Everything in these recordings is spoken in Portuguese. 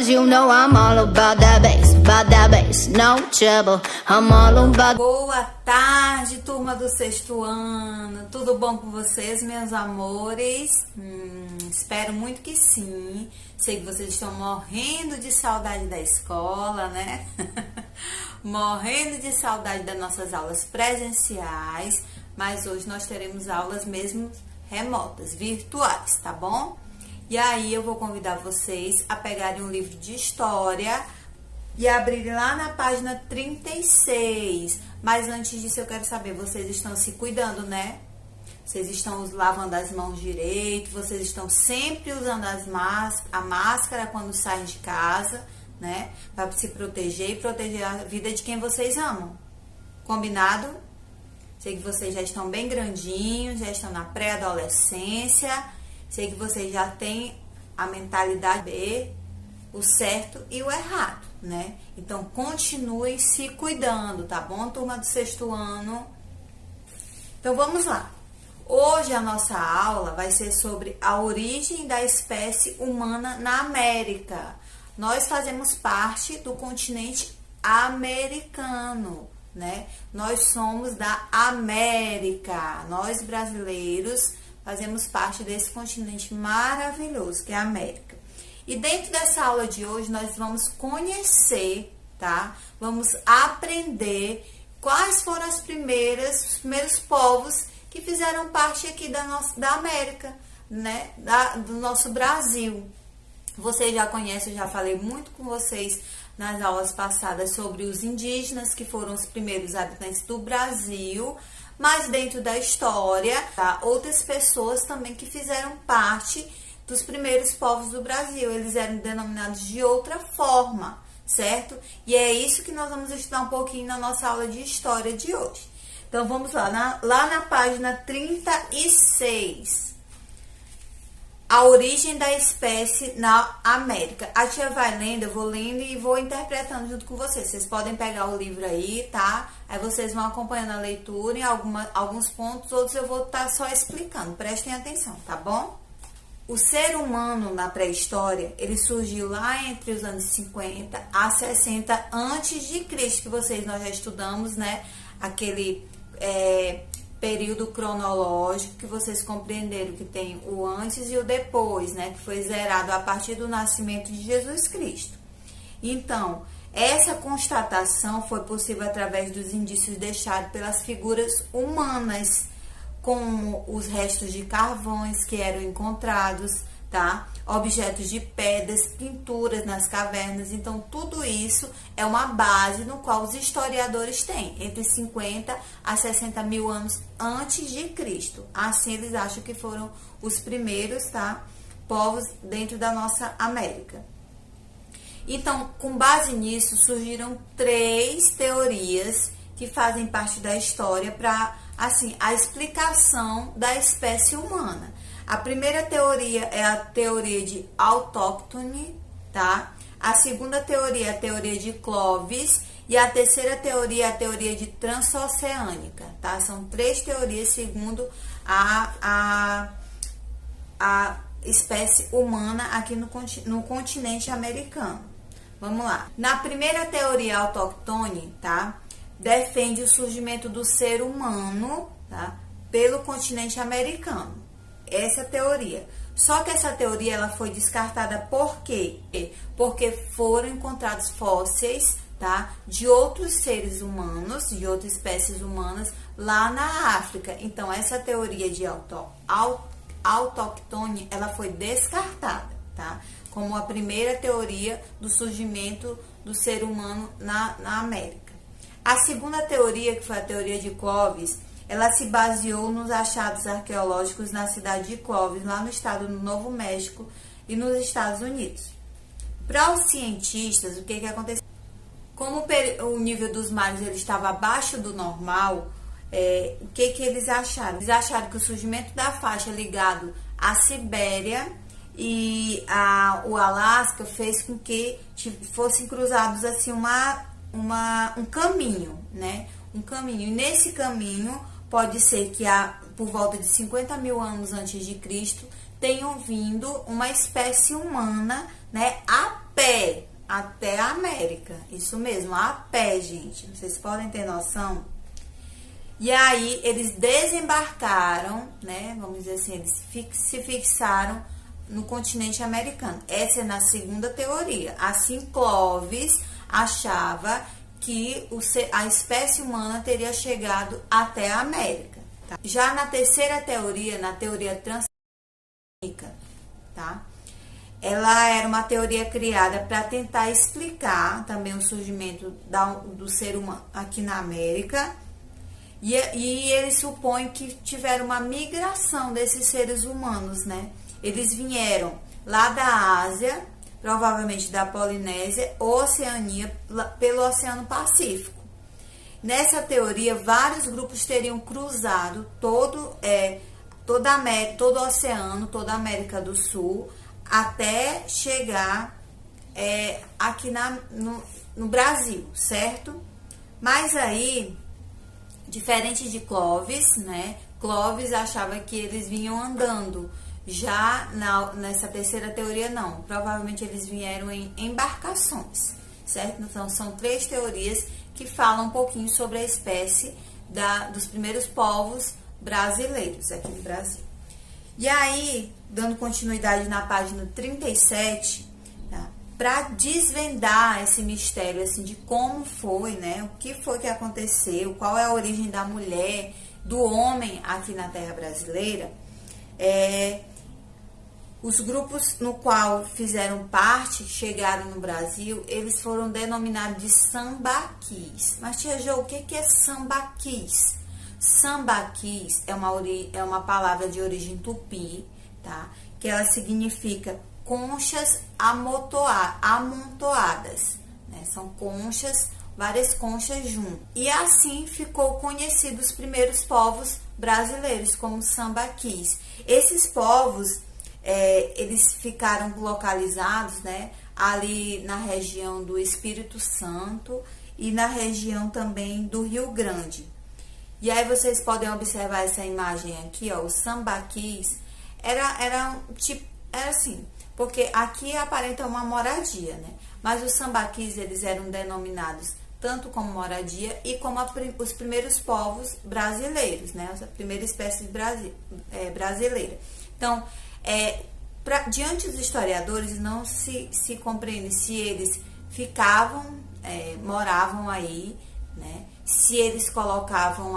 You know I'm all about that bass, no trouble. I'm all about. Boa tarde, turma do sexto ano. Tudo bom com vocês, meus amores? Espero muito que sim. Sei que vocês estão morrendo de saudade da escola, né? Morrendo de saudade das nossas aulas presenciais. Mas hoje nós teremos aulas mesmo remotas, virtuais, tá bom? E aí eu vou convidar vocês a pegarem um livro de história e abrirem lá na página 36. Mas antes disso eu quero saber, vocês estão se cuidando, né? Vocês estão lavando as mãos direito, vocês estão sempre usando a máscara quando saem de casa, né? Para se proteger e proteger a vida de quem vocês amam. Combinado? Sei que vocês já estão bem grandinhos, já estão na pré-adolescência. Sei que vocês já têm a mentalidade B, o certo e o errado, né? Então, continuem se cuidando, tá bom, turma do sexto ano? Então, vamos lá. Hoje a nossa aula vai ser sobre a origem da espécie humana na América. Nós fazemos parte do continente americano, né? Nós somos da América. Nós brasileiros fazemos parte desse continente maravilhoso que é a América. E dentro dessa aula de hoje nós vamos conhecer, tá? Vamos aprender quais foram os primeiros povos que fizeram parte aqui da América, né? Do nosso Brasil. Vocês já conhecem, eu já falei muito com vocês nas aulas passadas sobre os indígenas, que foram os primeiros habitantes do Brasil. Mas dentro da história, tá? Outras pessoas também que fizeram parte dos primeiros povos do Brasil. Eles eram denominados de outra forma, certo? E é isso que nós vamos estudar um pouquinho na nossa aula de história de hoje. Então vamos lá, lá na página 36. A origem da espécie na América. A tia vai lendo, eu vou lendo e vou interpretando junto com vocês. Vocês podem pegar o livro aí, tá? Aí vocês vão acompanhando a leitura em alguns pontos, outros eu vou estar só explicando. Prestem atenção, tá bom? O ser humano na pré-história, ele surgiu lá entre os anos 50 a 60 antes de Cristo, que nós já estudamos, né? Aquele período cronológico que vocês compreenderam que tem o antes e o depois, né? Que foi zerado a partir do nascimento de Jesus Cristo. Então, essa constatação foi possível através dos indícios deixados pelas figuras humanas, como os restos de carvões que eram encontrados, tá? Objetos de pedras, pinturas nas cavernas. Então, tudo isso é uma base no qual os historiadores têm entre 50 a 60 mil anos antes de Cristo. Assim, eles acham que foram os primeiros, tá? Povos dentro da nossa América. Então, com base nisso, surgiram 3 teorias que fazem parte da história para, assim, a explicação da espécie humana. A primeira teoria é a teoria de autóctone, tá? A segunda teoria é a teoria de Clovis e a terceira teoria é a teoria de transoceânica, tá? São 3 teorias segundo a espécie humana aqui no continente americano. Vamos lá. Na primeira teoria autóctone, tá? Defende o surgimento do ser humano, tá? Pelo continente americano. Essa teoria. Só que essa teoria ela foi descartada por quê? Porque foram encontrados fósseis, tá? De outros seres humanos, de outras espécies humanas lá na África. Então, essa teoria de autóctone, ela foi descartada, tá? Como a primeira teoria do surgimento do ser humano na América. A segunda teoria, que foi a teoria de Clovis, ela se baseou nos achados arqueológicos na cidade de Clovis, lá no estado do Novo México e nos Estados Unidos. Para os cientistas, o que aconteceu? Como o nível dos mares ele estava abaixo do normal, o que eles acharam? Eles acharam que o surgimento da faixa ligado à Sibéria e o Alasca fez com que fossem cruzados assim um caminho, né? Um caminho. E nesse caminho pode ser que por volta de 50 mil anos antes de Cristo tenham vindo uma espécie humana, né, a pé, até a América. Isso mesmo, a pé, gente. Vocês podem ter noção? E aí eles desembarcaram, né? Vamos dizer assim, eles se fixaram no continente americano. Essa é na segunda teoria. Assim, Clovis achava que a espécie humana teria chegado até a América. Tá? Já na terceira teoria, na teoria transatlântica, tá? Ela era uma teoria criada para tentar explicar também o surgimento do ser humano aqui na América. E eles supõem que tiveram uma migração desses seres humanos, né? Eles vieram lá da Ásia, provavelmente da Polinésia, ou Oceania, pelo Oceano Pacífico. Nessa teoria, vários grupos teriam cruzado todo o oceano, toda a América do Sul, até chegar aqui no Brasil, certo? Mas aí, diferente de Clovis, né? Clovis achava que eles vinham andando. Já nessa terceira teoria, não. Provavelmente eles vieram em embarcações, certo? Então, são 3 teorias que falam um pouquinho sobre a espécie dos primeiros povos brasileiros aqui no Brasil. E aí, dando continuidade na página 37, tá? Para desvendar esse mistério assim, de como foi, né? O que foi que aconteceu, qual é a origem da mulher, do homem aqui na terra brasileira, os grupos no qual fizeram parte, chegaram no Brasil, eles foram denominados de sambaquis. Mas, tia Jo, o que é sambaquis? Sambaquis é uma palavra de origem tupi, tá? Que ela significa conchas amontoadas, né? São conchas, várias conchas juntas. E assim ficou conhecido os primeiros povos brasileiros como sambaquis. Esses povos, eles ficaram localizados, né, ali na região do Espírito Santo e na região também do Rio Grande. E aí vocês podem observar essa imagem aqui, ó, os sambaquis era assim, porque aqui aparenta uma moradia, né? Mas os sambaquis, eles eram denominados tanto como moradia e como os primeiros povos brasileiros, né? A primeira espécie brasileira. Então, diante dos historiadores, não se compreende se eles moravam aí, né? Se eles colocavam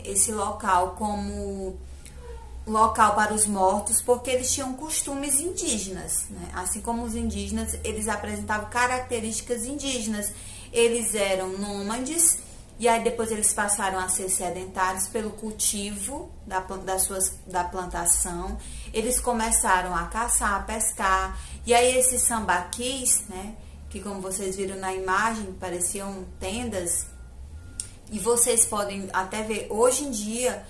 esse local como local para os mortos, porque eles tinham costumes indígenas, né? Assim como os indígenas, eles apresentavam características indígenas. Eles eram nômades, e aí depois eles passaram a ser sedentários pelo cultivo da plantação. Eles começaram a caçar, a pescar, e aí esses sambaquis, né, que como vocês viram na imagem, pareciam tendas, e vocês podem até ver, hoje em dia,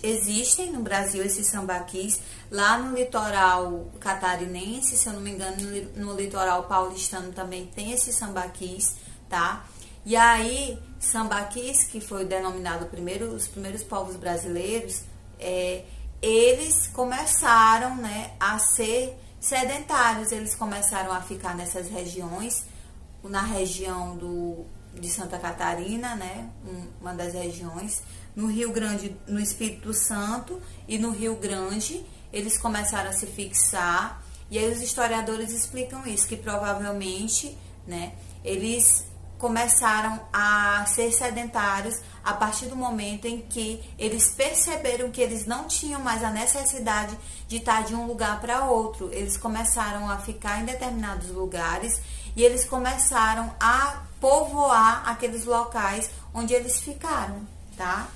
existem no Brasil esses sambaquis, lá no litoral catarinense, se eu não me engano, no litoral paulistano também tem esses sambaquis, tá? E aí, sambaquis, que foi denominado os primeiros povos brasileiros, eles começaram, né, a ser sedentários, eles começaram a ficar nessas regiões, na região de Santa Catarina, né, uma das regiões, no Rio Grande, no Espírito Santo e no Rio Grande, eles começaram a se fixar, e aí os historiadores explicam isso, que provavelmente, né, eles começaram a ser sedentários a partir do momento em que eles perceberam que eles não tinham mais a necessidade de estar de um lugar para outro. Eles começaram a ficar em determinados lugares e eles começaram a povoar aqueles locais onde eles ficaram, tá?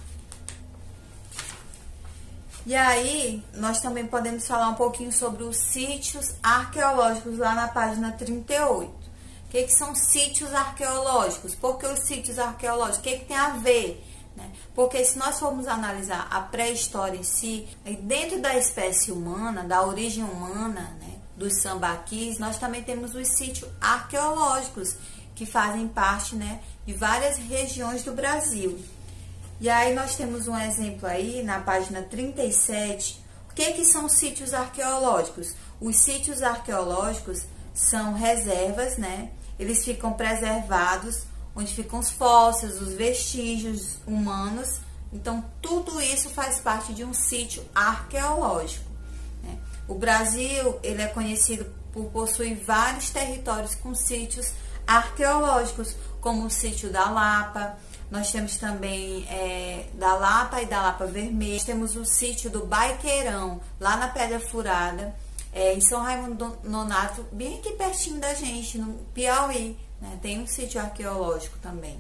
E aí, nós também podemos falar um pouquinho sobre os sítios arqueológicos lá na página 38. O que são sítios arqueológicos? Por que os sítios arqueológicos? O que tem a ver? Né? Porque se nós formos analisar a pré-história em si, dentro da espécie humana, da origem humana, né, dos sambaquis, nós também temos os sítios arqueológicos, que fazem parte, né, de várias regiões do Brasil. E aí nós temos um exemplo aí na página 37. O que são sítios arqueológicos? Os sítios arqueológicos são reservas, né? Eles ficam preservados, onde ficam os fósseis, os vestígios humanos. Então, tudo isso faz parte de um sítio arqueológico, né? O Brasil, ele é conhecido por possuir vários territórios com sítios arqueológicos, como o sítio da Lapa. Nós temos também da Lapa e da Lapa Vermelha. Nós temos o sítio do Baiqueirão, lá na Pedra Furada, em São Raimundo Nonato, bem aqui pertinho da gente, no Piauí, né? Tem um sítio arqueológico também.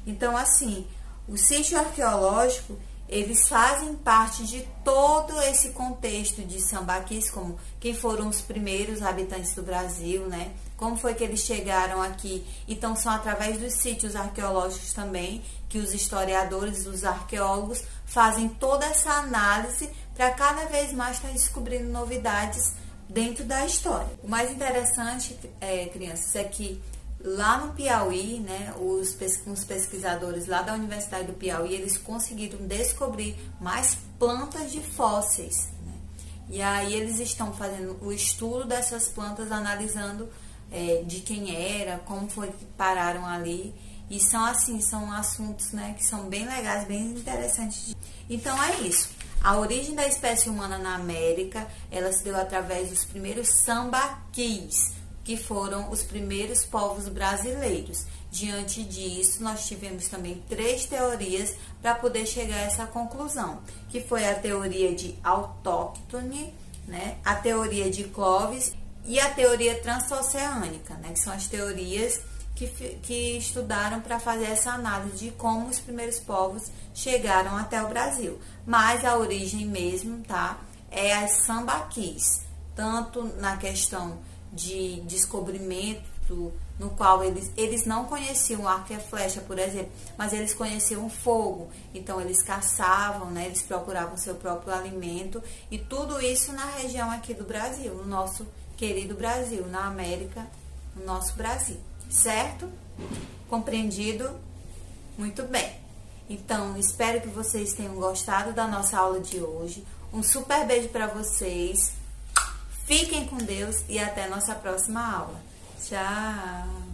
Então, assim, o sítio arqueológico, eles fazem parte de todo esse contexto de sambaquis, como quem foram os primeiros habitantes do Brasil, né? Como foi que eles chegaram aqui. Então, são através dos sítios arqueológicos também que os historiadores, os arqueólogos, fazem toda essa análise para cada vez mais estar descobrindo novidades dentro da história. O mais interessante, crianças, é que lá no Piauí, né, os pesquisadores lá da Universidade do Piauí, eles conseguiram descobrir mais plantas de fósseis, né? E aí eles estão fazendo o estudo dessas plantas, analisando de quem era, como foi que pararam ali. E são assim, são assuntos, né, que são bem legais, bem interessantes. Então é isso. A origem da espécie humana na América, ela se deu através dos primeiros sambaquis, que foram os primeiros povos brasileiros. Diante disso, nós tivemos também 3 teorias para poder chegar a essa conclusão, que foi a teoria de autóctone, né, a teoria de Clovis e a teoria transoceânica, né, que são as teorias que estudaram para fazer essa análise de como os primeiros povos chegaram até o Brasil. Mas a origem mesmo, tá, é as sambaquis, tanto na questão de descobrimento, no qual eles não conheciam arco e flecha, por exemplo, mas eles conheciam fogo. Então eles caçavam, né, eles procuravam seu próprio alimento, e tudo isso na região aqui do Brasil, no nosso querido Brasil, na América, no nosso Brasil, certo? Compreendido? Muito bem. Então, espero que vocês tenham gostado da nossa aula de hoje. Um super beijo para vocês. Fiquem com Deus e até nossa próxima aula. Tchau!